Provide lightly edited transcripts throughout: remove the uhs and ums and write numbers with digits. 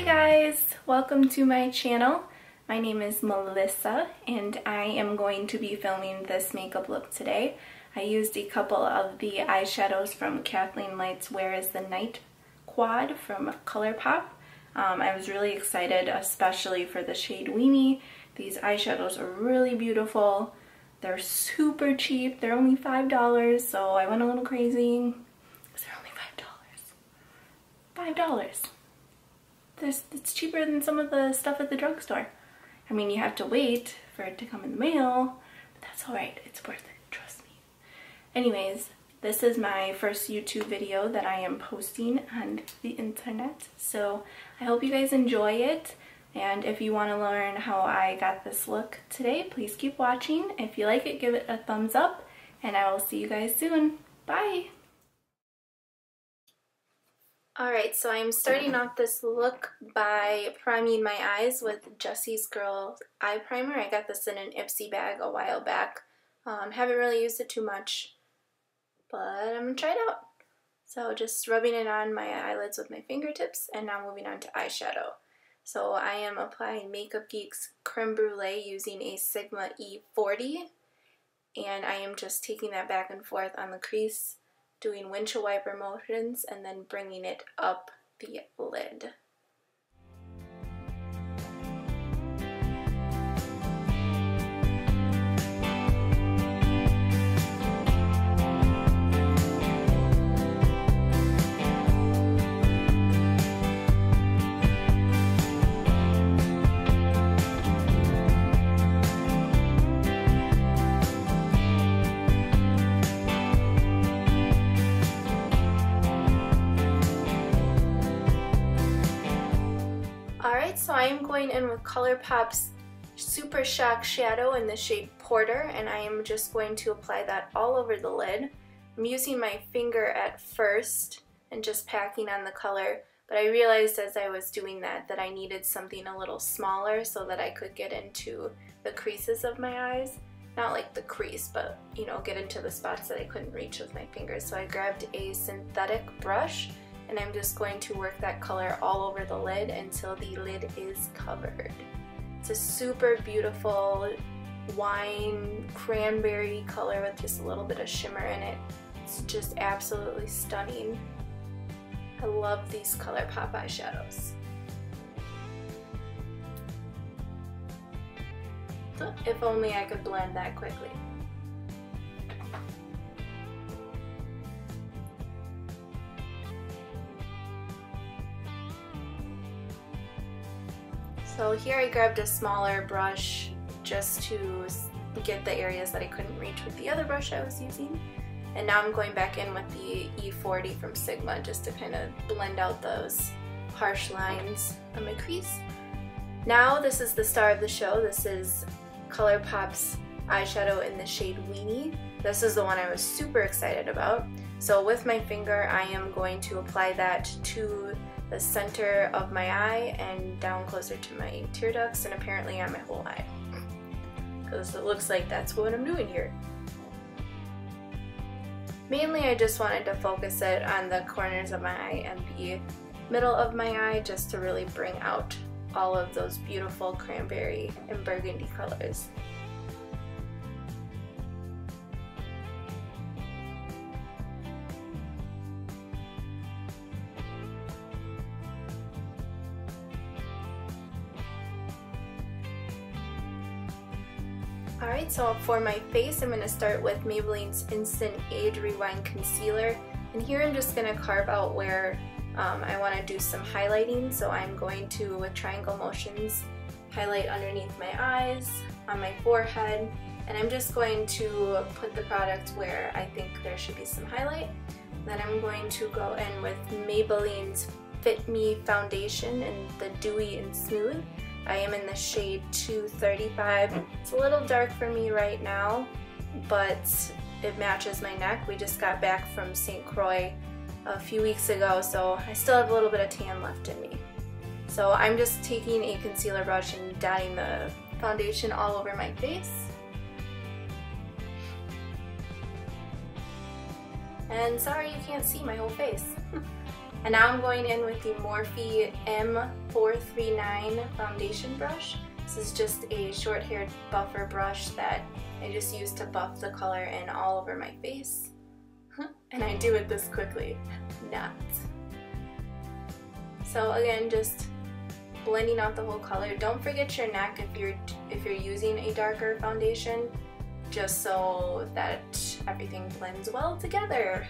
guys! Welcome to my channel. My name is Melissa and I am going to be filming this makeup look today. I used a couple of the eyeshadows from Kathleen Light's Where is the Night quad from Colourpop. I was really excited, especially for the shade Weenie. These eyeshadows are really beautiful. They're super cheap. They're only $5, so I went a little crazy. They're only $5. $5. It's cheaper than some of the stuff at the drugstore. I mean, you have to wait for it to come in the mail, but that's alright. It's worth it. Trust me. Anyways, this is my first YouTube video that I am posting on the internet, so I hope you guys enjoy it. And if you want to learn how I got this look today, please keep watching. If you like it, give it a thumbs up, and I will see you guys soon. Bye! Alright, so I'm starting off this look by priming my eyes with Jessie's Girl Eye Primer. I got this in an Ipsy bag a while back. Haven't really used it too much, but I'm going to try it out. So just rubbing it on my eyelids with my fingertips, and now moving on to eyeshadow. So I am applying Makeup Geek's Creme Brulee using a Sigma E40, and I am just taking that back and forth on the crease, doing windshield wiper motions, and then bringing it up the lid. So I am going in with Colourpop's Supershock shadow in the shade Porter, and I am just going to apply that all over the lid. I'm using my finger at first and just packing on the color, but I realized as I was doing that I needed something a little smaller so that I could get into the creases of my eyes. Not like the crease, but you know, get into the spots that I couldn't reach with my fingers. So I grabbed a synthetic brush, and I'm just going to work that color all over the lid until the lid is covered. It's a super beautiful wine cranberry color with just a little bit of shimmer in it. It's just absolutely stunning. I love these Colourpop eyeshadows. So, if only I could blend that quickly. So here I grabbed a smaller brush just to get the areas that I couldn't reach with the other brush I was using. And now I'm going back in with the E40 from Sigma just to kind of blend out those harsh lines on my crease. Now this is the star of the show. This is Colourpop's eyeshadow in the shade Weenie. This is the one I was super excited about. So with my finger I am going to apply that to the center of my eye and down closer to my tear ducts, and apparently on my whole eye, because it looks like that's what I'm doing here. Mainly I just wanted to focus it on the corners of my eye and the middle of my eye just to really bring out all of those beautiful cranberry and burgundy colors. Alright, so for my face I'm going to start with Maybelline's Instant Age Rewind Concealer, and here I'm just going to carve out where I want to do some highlighting. So I'm going to, with triangle motions, highlight underneath my eyes, on my forehead, and I'm just going to put the product where I think there should be some highlight. Then I'm going to go in with Maybelline's Fit Me Foundation in the Dewy and Smooth. I am in the shade 235. It's a little dark for me right now, but it matches my neck. We just got back from St. Croix a few weeks ago, so I still have a little bit of tan left in me. So I'm just taking a concealer brush and dotting the foundation all over my face. And sorry you can't see my whole face. And now I'm going in with the Morphe M439 foundation brush. This is just a short-haired buffer brush that I just use to buff the color in all over my face. And I do it this quickly. Not. So again, just blending out the whole color. Don't forget your neck if you're using a darker foundation, just so that everything blends well together.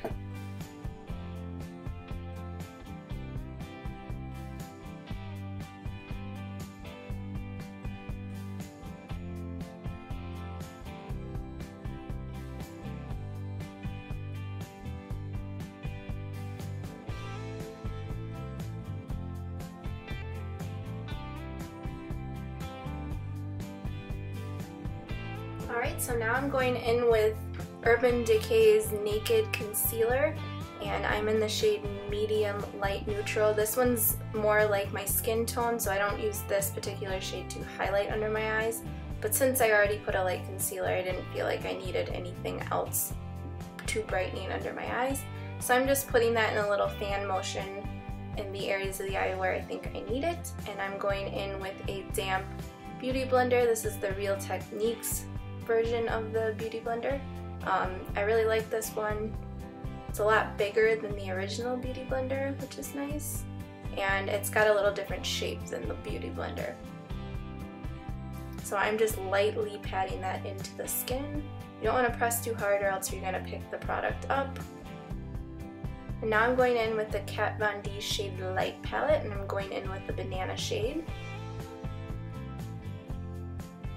Alright, so now I'm going in with Urban Decay's Naked Concealer, and I'm in the shade Medium Light Neutral. This one's more like my skin tone, so I don't use this particular shade to highlight under my eyes. But since I already put a light concealer, I didn't feel like I needed anything else too brightening under my eyes. So I'm just putting that in a little fan motion in the areas of the eye where I think I need it. And I'm going in with a damp beauty blender. This is the Real Techniques version of the beauty blender. I really like this one. It's a lot bigger than the original beauty blender, which is nice, and it's got a little different shape than the beauty blender. So I'm just lightly patting that into the skin. You don't want to press too hard or else you're going to pick the product up. And now I'm going in with the Kat Von D Shade Light palette, and I'm going in with the banana shade.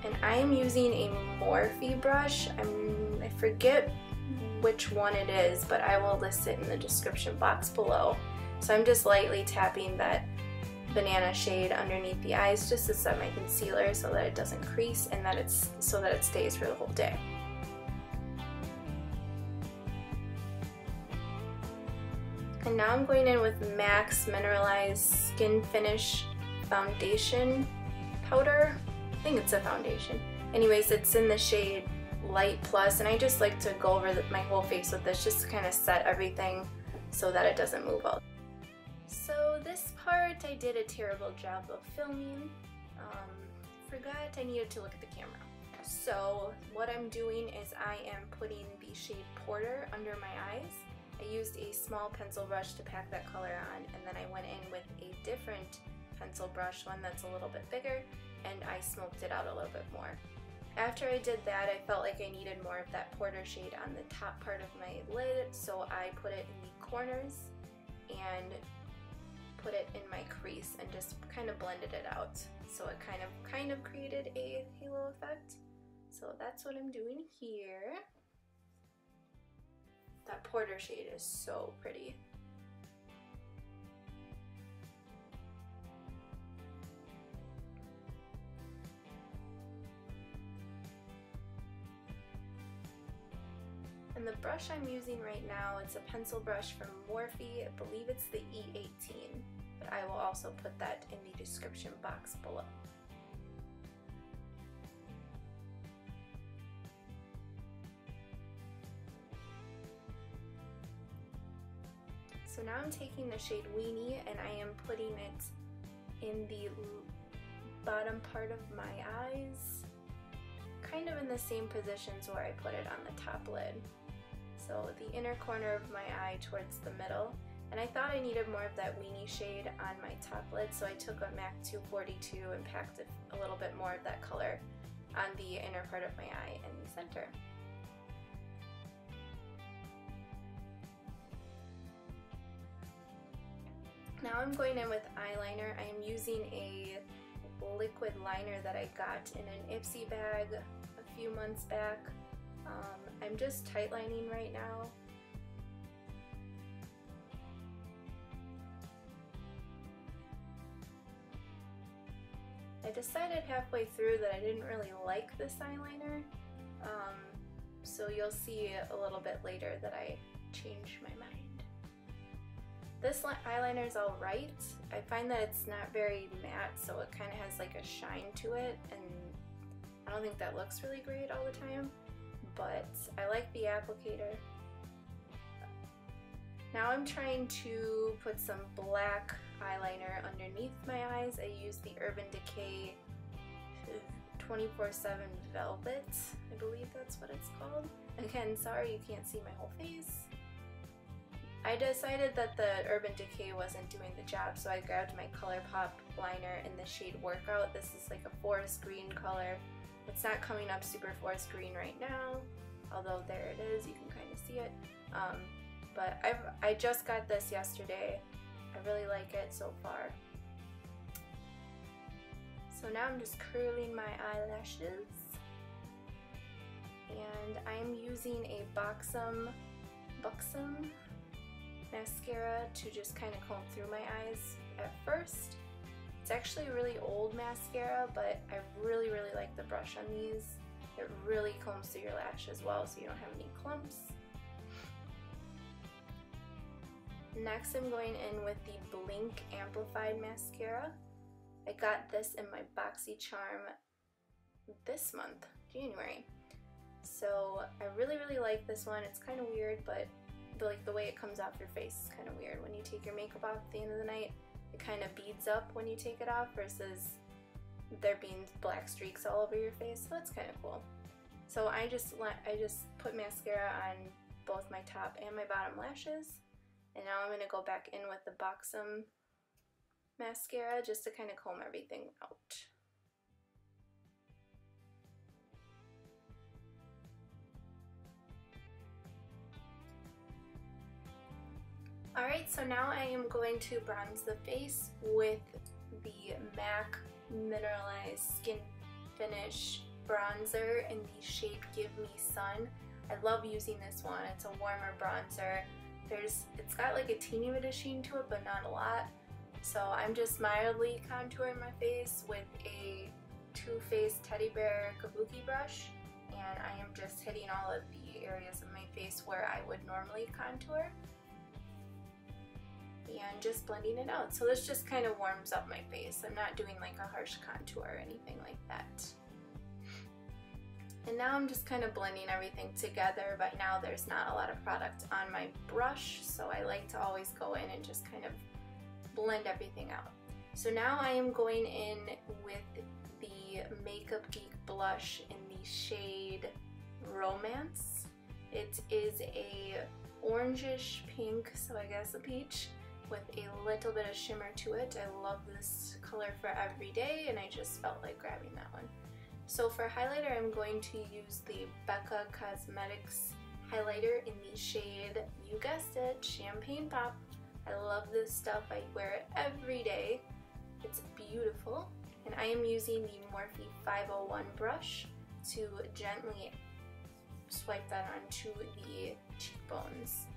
And I am using a Morphe brush. I forget which one it is, but I will list it in the description box below. So I'm just lightly tapping that banana shade underneath the eyes just to set my concealer so that it doesn't crease and so that it stays for the whole day. And now I'm going in with MAC's Mineralized Skin Finish Foundation Powder. I think it's a foundation. Anyways, it's in the shade Light Plus, and I just like to go over my whole face with this just to kind of set everything so that it doesn't move out. So this part I did a terrible job of filming. Forgot I needed to look at the camera. So what I'm doing is I am putting the shade Porter under my eyes. I used a small pencil brush to pack that color on, and then I went in with a different pencil brush, one that's a little bit bigger, and I smoked it out a little bit more. After I did that, I felt like I needed more of that Porter shade on the top part of my lid, so I put it in the corners and put it in my crease and just kind of blended it out. So it kind of created a halo effect. So that's what I'm doing here. That Porter shade is so pretty. And the brush I'm using right now, it's a pencil brush from Morphe. I believe it's the E18, but I will also put that in the description box below. So now I'm taking the shade Weenie and I am putting it in the bottom part of my eyes, kind of in the same positions where I put it on the top lid. So the inner corner of my eye towards the middle. And I thought I needed more of that Weenie shade on my top lid, so I took a MAC 242 and packed a little bit more of that color on the inner part of my eye in the center. Now I'm going in with eyeliner. I am using a liquid liner that I got in an Ipsy bag a few months back. I'm just tight lining right now. I decided halfway through that I didn't really like this eyeliner, so you'll see a little bit later that I changed my mind. This eyeliner is alright. I find that it's not very matte, so it kind of has like a shine to it, and I don't think that looks really great all the time, but I like the applicator. Now I'm trying to put some black eyeliner underneath my eyes. I used the Urban Decay 24/7 Velvet. I believe that's what it's called. Again, sorry you can't see my whole face. I decided that the Urban Decay wasn't doing the job, so I grabbed my Colourpop liner in the shade Workout. This is like a forest green color. It's not coming up super forest green right now, although there it is, you can kind of see it. But I just got this yesterday. I really like it so far. So now I'm just curling my eyelashes. And I'm using a Boxycharm mascara to just kind of comb through my eyes at first. It's actually a really old mascara, but I really like the brush on these. It really combs through your lash as well, so you don't have any clumps. Next, I'm going in with the Blink Amplified Mascara. I got this in my Boxycharm this month, January. So I really like this one. It's kind of weird, but the way it comes off your face is kind of weird. When you take your makeup off at the end of the night, it kind of beads up when you take it off versus there being black streaks all over your face. So that's kind of cool. So I just put mascara on both my top and my bottom lashes. And now I'm going to go back in with the Boxycharm mascara just to kind of comb everything out. Alright, so now I am going to bronze the face with the MAC Mineralized Skin Finish bronzer in the shade Give Me Sun. I love using this one. It's a warmer bronzer. It's got like a teeny bit of sheen to it, but not a lot. So I'm just mildly contouring my face with a Too Faced Teddy Bear Kabuki brush, and I am just hitting all of the areas of my face where I would normally contour and just blending it out. So this just kind of warms up my face. I'm not doing like a harsh contour or anything like that. And now I'm just kind of blending everything together. By now there's not a lot of product on my brush, so I like to always go in and just kind of blend everything out. So now I am going in with the Makeup Geek blush in the shade Romance. It is a orangish pink, so I guess a peach, with a little bit of shimmer to it. I love this color for every day, and I just felt like grabbing that one. So for highlighter, I'm going to use the Becca Cosmetics highlighter in the shade, you guessed it, Champagne Pop. I love this stuff. I wear it every day. It's beautiful. And I am using the Morphe 501 brush to gently swipe that onto the cheekbones.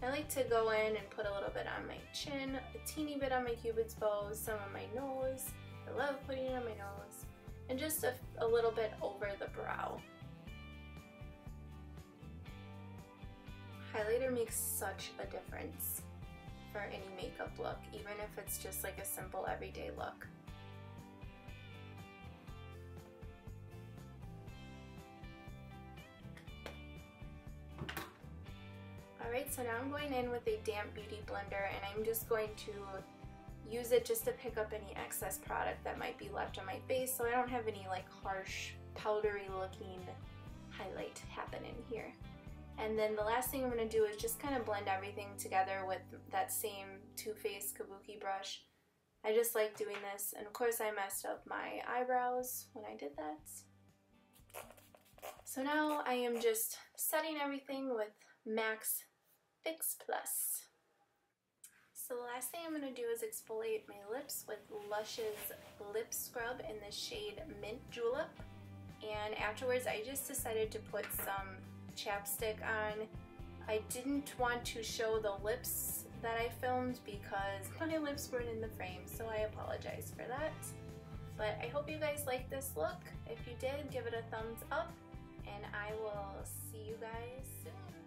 I like to go in and put a little bit on my chin, a teeny bit on my cupid's bow, some on my nose. I love putting it on my nose. And just a little bit over the brow. Highlighter makes such a difference for any makeup look, even if it's just like a simple everyday look. Alright, so now I'm going in with a damp beauty blender, and I'm just going to use it just to pick up any excess product that might be left on my face, so I don't have any like harsh powdery looking highlight happening here. And then the last thing I'm going to do is just kind of blend everything together with that same Too Faced Kabuki brush. I just like doing this, and of course I messed up my eyebrows when I did that. So now I am just setting everything with MAC's Fix Plus. So the last thing I'm going to do is exfoliate my lips with Lush's lip scrub in the shade Mint Julep. And afterwards I just decided to put some chapstick on. I didn't want to show the lips that I filmed because my lips weren't in the frame, so I apologize for that. But I hope you guys liked this look. If you did, give it a thumbs up, and I will see you guys soon.